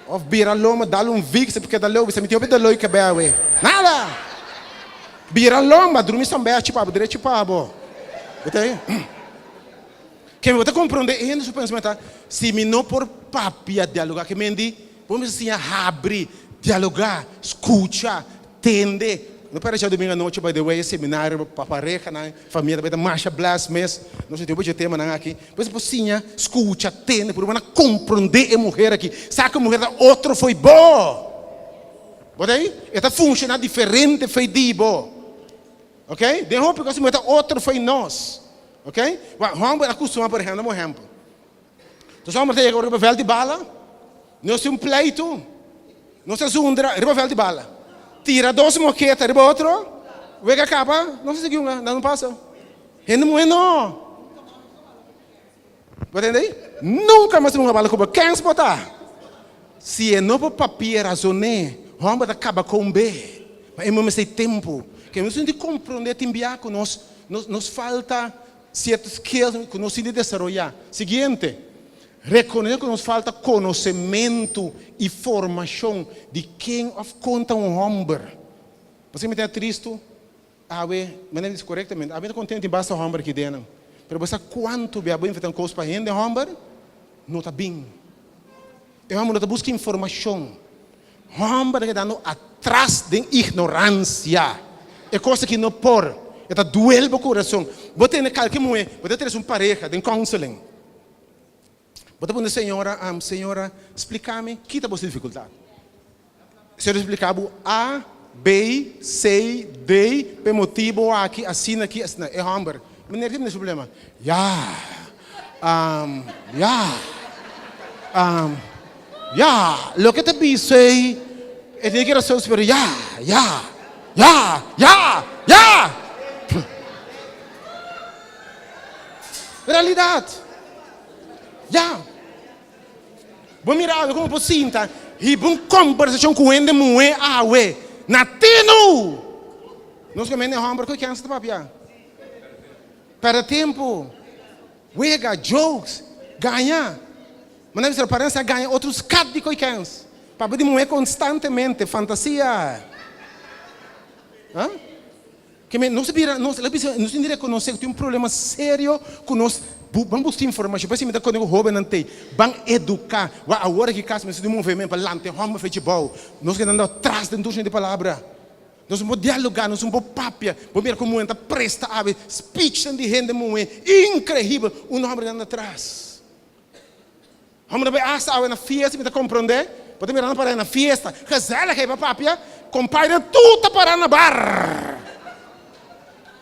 Of bira loma, dá vix porque dá logo, você me teve da logo que bebe. Nada. Bira loma, dormir só bem tipo, direito tipo, abo. Você? Quem você compreende ainda seu pensamento, se me não por papia dialogar, que mendi, vamos assim abrir, dialogar, escutar, entender. Não parece domingo à noite, by the way, seminário para pareja, na família, vai dar marcha blast mês, não sei o tema não aqui. Pois assim, escuta, entende, por uma compreender a mulher aqui. Sabe que a mulher da outra foi boa. Pode aí? Esta funciona diferente, foi de boa. Ok? De roupa que a mulher da outra foi nós. Ok? Vamos acostumar, por exemplo, um exemplo. Então, vamos ter agora papel de bala. Nós temos um pleito. Nós temos papel de bala. Tira 2 moquetas de outro. Vega capa. Não se seguiu, não passa. Ainda não. Pode entender? Nunca mais uma bala como quem se botar. Se é novo papel razonê, vamos acabar com B. Mas é mesmo tempo. Que nós temos que compreender que nos falta certos skills que nós temos que desenvolver. Seguinte, reconhecer que nos falta conhecimento e formação de quem conta homem. Você me tem triste? Mas não é corretamente. Eu contente em basta homem aqui dentro. Mas você quanto bem feito uma coisa para gente homem? Não está bem. E homem não está buscando informação. Homem está dando atrás de ignorância. É coisa que não pode. Está doendo o coração. Você tem qualquer mulher, você tem uma pareja, tem counseling. Você pode dizer, senhora, explica-me, que está a sua dificuldade? A senhora explicava A, B, C, D, por motivo aqui, assim, é homem. Mas não tem esse problema. Lo que te disse, é que era só esperar, Realidade. Vou mirar como você sinta. E uma conversação com ele, mulher, natino. Nós comemos hambúrguer com criança de papia. Para tempo. Wega, jokes, ganha. Mas não é aparência ganha outros casos de criança. Para poder mulher constantemente, fantasia. Que não se vira, não se diria que nós temos um problema sério com nós. Vamos buscar informação. Depois me dá quando eu roubo não tem. Vamos educar. Agora que caso de movimento para lá, tem homem futebol. Nós que andamos atrás da indústria de palavra. Nós vamos dialogar, nós vamos papia. Vamos ver como está presta a speech de gente muito incrível. Um homem andando atrás. Vamos ver essa na festa, me dá compreender? Pode mirar para na festa. Casela que é papia, compadre tudo para na bar.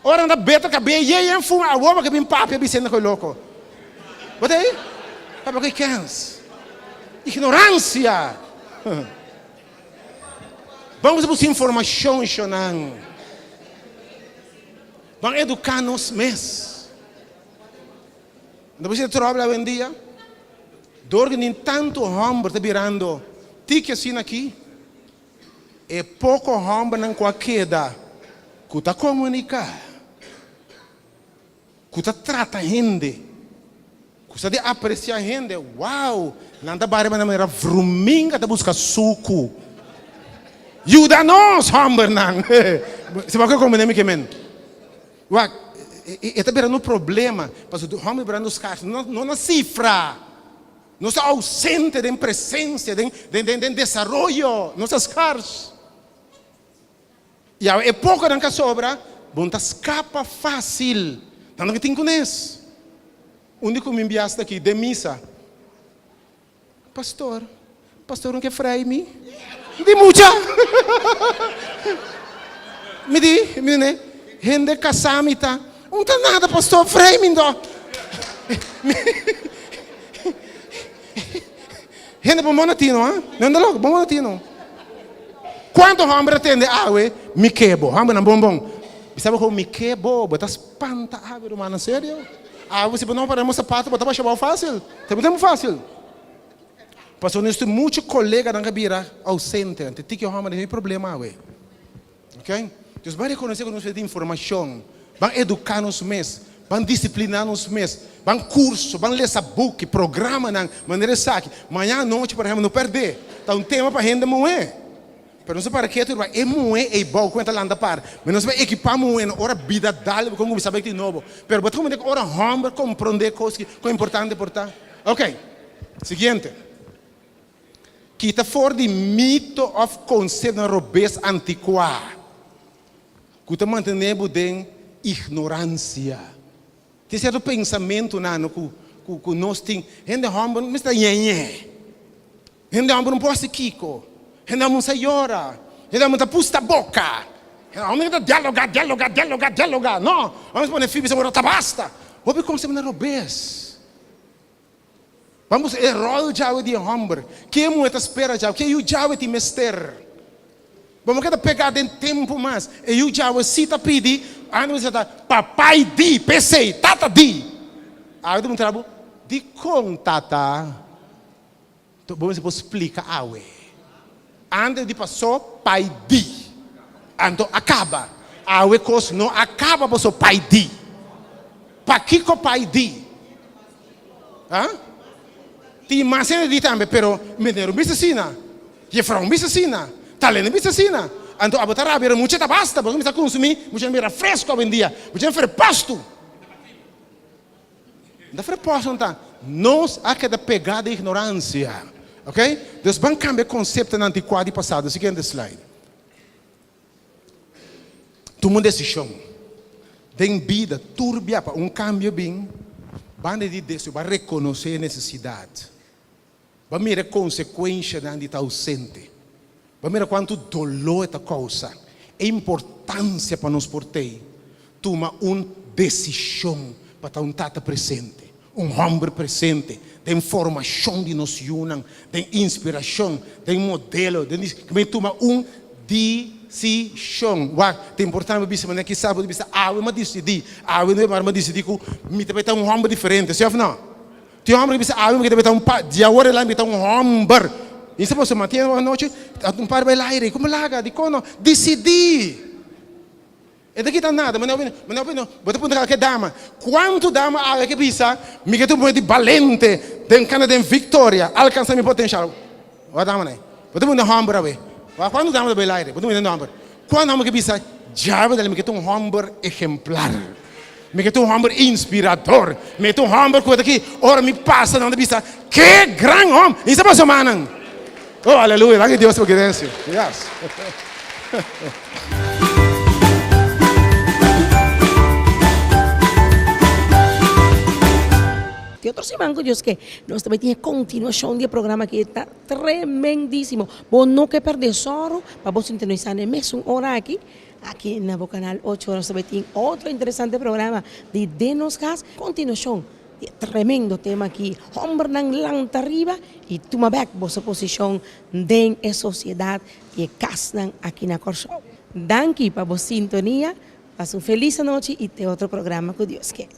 Ora anda beta cabelo e aí fuma a uva que bem papo e sendo louco. Bota aí? Papo que queres? Ignorância. Vamos buscar informação, Shonan. Vamos educar-nos mesmo. Depois de trabalhar um dia, dorme nem tanto homem está virando. Tique assim aqui. É pouco homem não qualquer da. Que está comunicar. Que trata a gente, que está apreciar a gente, uau, nada barba na maneira fruminga de buscar suco. Ajuda-nos, homem, não. Você vai compreender me que men? Uau, está virando um problema, mas o homem virando os caras, não na cifra, não está ausente de presença, de desenvolvimento, não está caros. E é pouco que sobra, bom, escapa fácil. Tanto que tem com isso. único me enviaste aqui, de missa. Pastor não quer freio me? De mucha. Me di, né? Gente casamita. Não tá nada, pastor, freio me dó. Gente bom latino, ah? Não anda logo, bom latino. Quando o homem atende água, me quebo, homem não bom. Sabe como me quebo? Bota espanta água, mano, sério? Você não paramos sapato, bota para chamar fácil. Também fácil. Pastor, nós temos muitos colegas na cabira ausente, tem que o homem tem problema, água. Ok? Então, vai reconhecer que nós temos informação, vão educar-nos mesmo, vão disciplinar-nos mesmo, vão curso, vão ler essa book, programa, de maneira saque. Manhã à noite, por exemplo, não perder. Está um tema para a gente morrer. Mas não sei para que tu vai é bom quando ela anda para. Mas não sei equipar muito, ora vida dá-lhe, como sabe que de novo. Mas como é que ora homem compreender coisas que é importante portar. Ok. Seguinte. Kita for the mito of concept na robes antiqua. Kuta mantenemos de ignorância. Tem certo pensamento na que nós temos. Gente homem não está nhenhe. Gente homem não pode kiko. Gente homem não llora. Gente homem não pusta boca. Gente homem não dialogar. Não. Vamos pôr filho e dizer, basta. Houve conceito na robes. Vamos errar já de homem. Que é muito espera já. Que eu já te mester. Vamos cada pegar de tempo mais. E eu já cita pedi. Ando você tá papai di, pensei, tata di. Aí eu trabalho de com tata. Então vamos explicar awe. Ando de passou pai di. Ando acaba. Awe cos não acaba passou pai di. Pa kiko pai di. Hã? Ti masena di também, pero menero bisasina. Je vrouw bisasina. Talene bisasina. Então a botar era muito basta, porque começa a consumir, muito era fresco hoje em dia, muito era pasto. Não é pasto, não. Nós aqui da pegada de ignorância, ok? Então vamos cambiar o conceito na antiquado e passado. Seguinte slide. Toma uma decisão. Tem vida turbia para cambio bem. Banda de Deus vai reconhecer a necessidade. Vai mirar a consequência de estar ausente. Vai mirar quanto dolor esta causa. A importância para nós portei. Toma uma decisão para estar tata presente. Homem presente. Tem informação de nós unam. Tem inspiração. Tem modelo. Também toma uma decisão. Tem importância para você que sabe que eu decidi. Eu decidi que me também está homem diferente. Certo ou não? Tem homem que que também está de agora lá está homem. E se você mantém uma noite, par vai lá e como laga, de quando decidi. E daqui está nada, mas não, bota para que dama. Quanto dama há que pensa, me que tu muito valente, tem cana de vitória, alcança meu potencial. Vai dama né? Bota para um homem aí. Quando dama vai lá e bota para um homem. Quando homem que pensa, já vai me que tu homem exemplar. Me que tu homem inspirador. Me tu homem que aqui, ora me passa não pensa, que grande homem. Isso é para semana. Oh, aleluia, lá que Deus te agradece. Yes. Tem outro semana com Deus que nós também temos continuação de programa que está tremendíssimo. Bom, não quer perder soro, para você sintonizar na mesma hora aqui no canal 8, nós também temos outro interessante programa de Denos Gas, continuação. Tremendo tema aqui, homem nang lang arriba e toma back vossa posição dentro da sociedade e casam aqui na Corso. Danke para vossa sintonia, passe uma feliz noite e tem outro programa com Deus quer.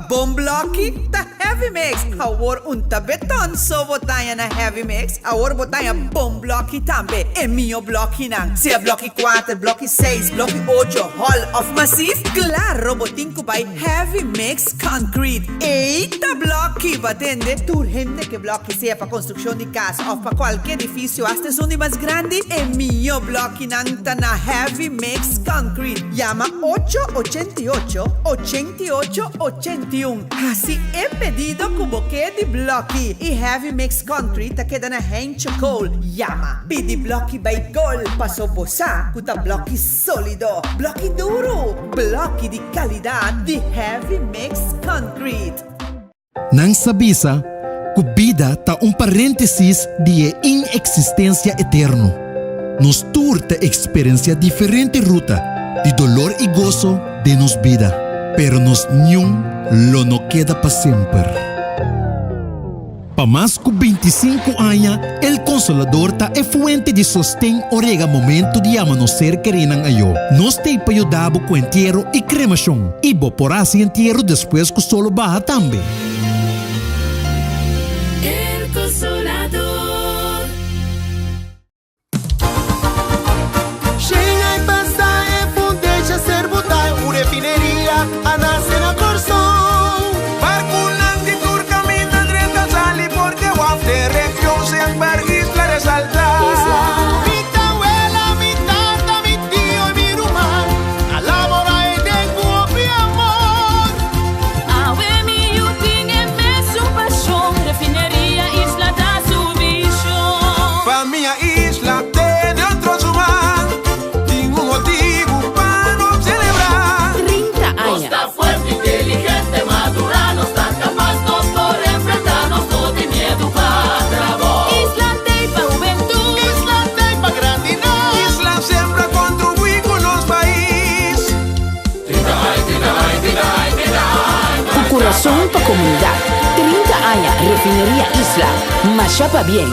Bom bloco, tá Heavy Mix. Awor unta beton so botaya na Heavy Mix. Awor botaya bom blocki tambe. E mio blocki nang. Sia blocki 4, blocki 6, blocki 8. Hall of Massif. Claro, botin ko by Heavy Mix Concrete. Eita blocki batende. Tu gente que blocki sea pa construcción de casa o pa cualquier edificio hasta son más grande. E mio blocki nang na Heavy Mix Concrete. Llama 888-88-81. Así he pedido como que de blocki. Y Heavy Mix Concrete te queda na Hencho Cole. Llama. Pidi blocki by Gold. Paso bosa. Kuta blocki solido. Blocki duro. Blocki di calidad de Heavy Mix Concrete. Nang sabisa, kubida ta parênteses de inexistência eterno. Nos turta experiencia diferente ruta de dolor y gozo de nos vida, pero nos niun lo no queda para siempre. Pa más que 25 años, el Consolador ta é fuente de sostén orega momento de amanos ser querinan ayo. Nos te pa ayudabo con entierro y cremación, y bo por así entierro después que solo baja también. El Consolador. Chega e passa e deixa ser botai o refineria a nascer na Corsão. Barculando de tur caminho direita sali porque o after região se embarguis la resaltar. Mita abuela, mi tata, mi tío y mi rumán a labora e tengo mi amor. Awe mi yuting e me su paixão. Refineria Isla da Subissão. Pa minha isla tem outros humanos. Tenho motivo para nos celebrar. 30 Nos años. está fuerte, inteligente, madura, nos está capaz, nos por enfrentarnos, no de miedo para trabajo. Isla tem pa juventud. Isla tem pra gratidão. Isla sempre contribui com nosso país. Tu corazón pa comunidad. 30 años. Refinería Isla. Machapa bien.